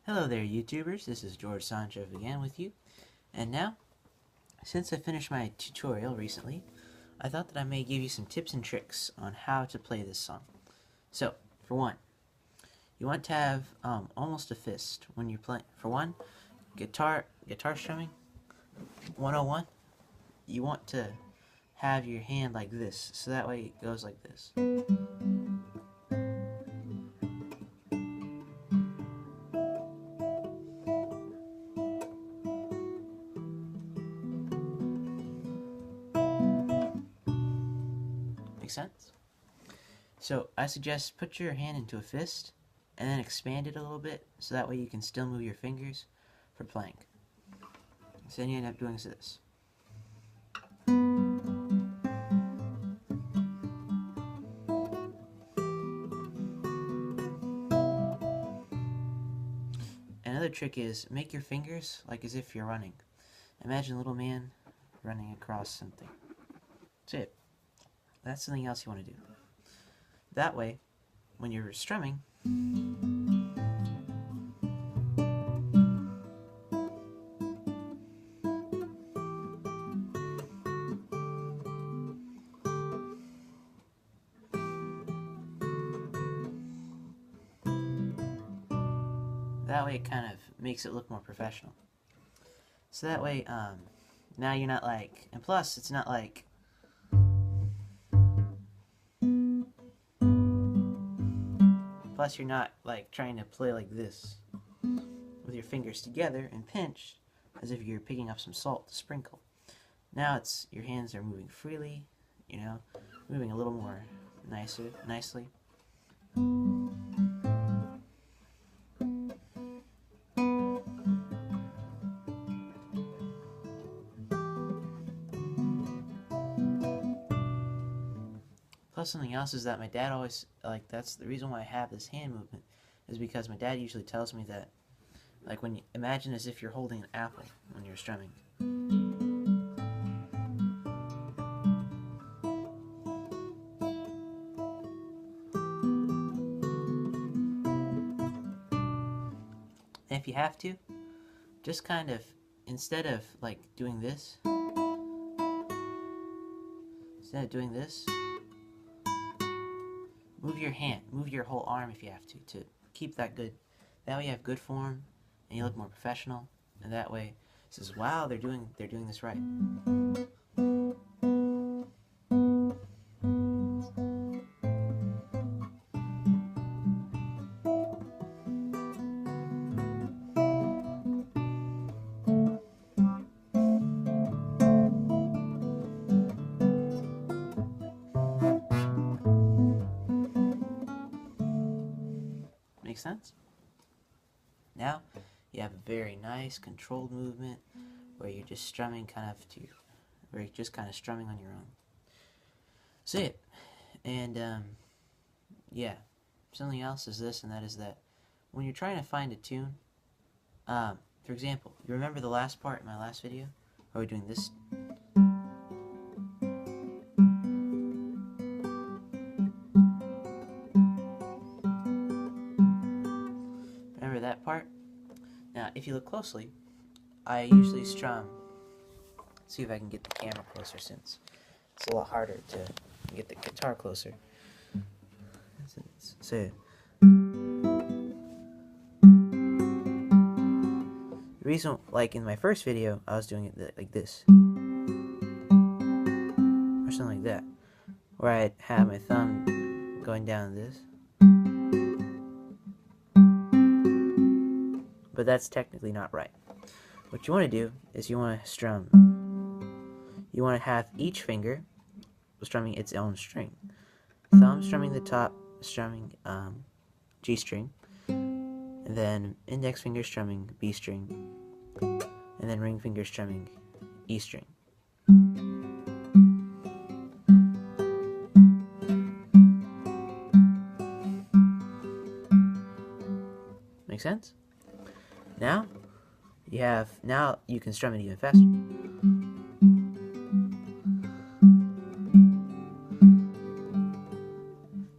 Hello there, YouTubers. This is George Sancho again with you. And now, since I finished my tutorial recently, I thought that I may give you some tips and tricks on how to play this song. So, for one, you want to have almost a fist when you're playing. For one, guitar strumming 101. You want to have your hand like this, so that way it goes like this. Make sense? So I suggest put your hand into a fist and then expand it a little bit so that way you can still move your fingers for playing. So then you end up doing this. Another trick is make your fingers like as if you're running. Imagine a little man running across something. That's it. That's something else you want to do. That way, when you're strumming, that way it kind of makes it look more professional. So that way, now you're not like, and plus it's not like, plus you're not like trying to play like this with your fingers together and pinch as if you're picking up some salt to sprinkle. Now it's, your hands are moving freely, you know, moving a little more nicely. Plus something else is that my dad always, like, that's the reason why I have this hand movement, is because my dad usually tells me that, like, when you imagine as if you're holding an apple when you're strumming. And if you have to, just kind of, instead of like doing this, move your hand, move your whole arm if you have to keep that good. That way you have good form, and you look more professional, and that way it says, wow, they're doing this right. Make sense? Now you have a very nice controlled movement where you're just strumming where you're just kind of strumming on your own. So it. And yeah, something else is this, and that is that when you're trying to find a tune, for example, you remember the last part in my last video where we're doing this? Remember that part? Now, if you look closely, I usually strum. Let's see if I can get the camera closer, since it's a lot harder to get the guitar closer. So, the reason, like in my first video, I was doing it like this, or something like that, where I'd have my thumb going down this. But that's technically not right. What you want to do is you want to strum. You want to have each finger strumming its own string. Thumb strumming the top, strumming G string, and then index finger strumming B string, and then ring finger strumming E string. Make sense? Now you can strum it even faster.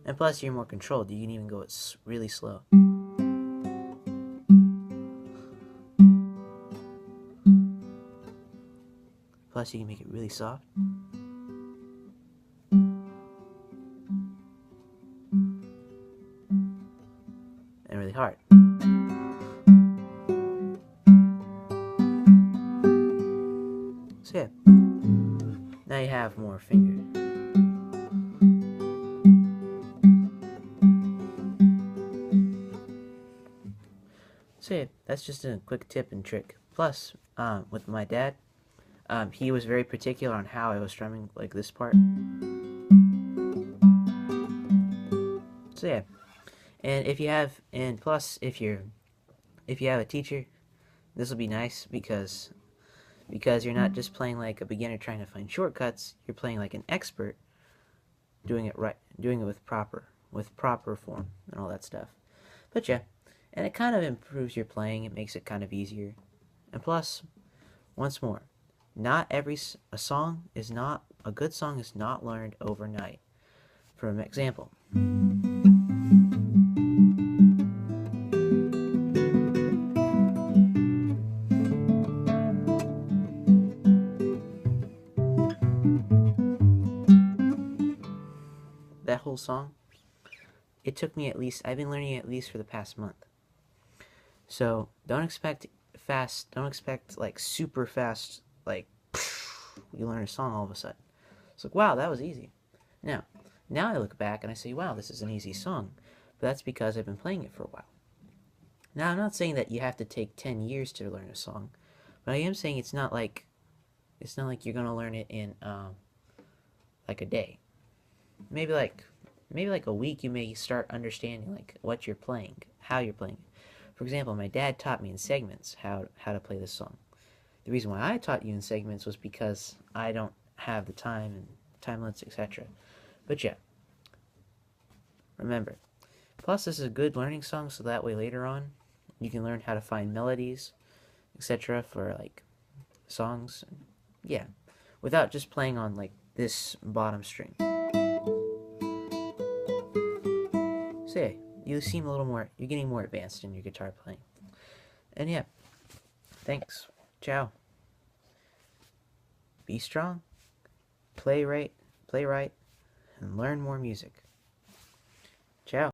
And plus you're more controlled. You can even go really slow. Plus, you can make it really soft. And really hard. So yeah, now you have more fingers. So yeah, that's just a quick tip and trick. Plus, with my dad, he was very particular on how I was strumming, like this part. So yeah, and plus if you have a teacher, this will be nice because you're not just playing like a beginner trying to find shortcuts. You're playing like an expert, doing it right, doing it with proper form and all that stuff. But yeah, and it kind of improves your playing. It makes it kind of easier. And plus, once more, not every a good song is not learned overnight. For an example, that whole song, it took me I've been learning it at least for the past month. So don't expect like super fast, like you learn a song all of a sudden. It's like, wow, that was easy. Now I look back and I say, wow, this is an easy song. But that's because I've been playing it for a while. Now, I'm not saying that you have to take 10 years to learn a song, but I am saying it's not like you're gonna learn it in like a day. Maybe like a week. You may start understanding like what you're playing, how you're playing it. For example, my dad taught me in segments how to play this song. The reason why I taught you in segments was because I don't have the time and time limits, etc. But yeah, remember. Plus, this is a good learning song, so that way later on, you can learn how to find melodies, etc. for like songs. Yeah, without just playing on like this bottom string. So yeah, you seem you're getting more advanced in your guitar playing. And yeah, thanks. Ciao. Be strong, play right, and learn more music. Ciao.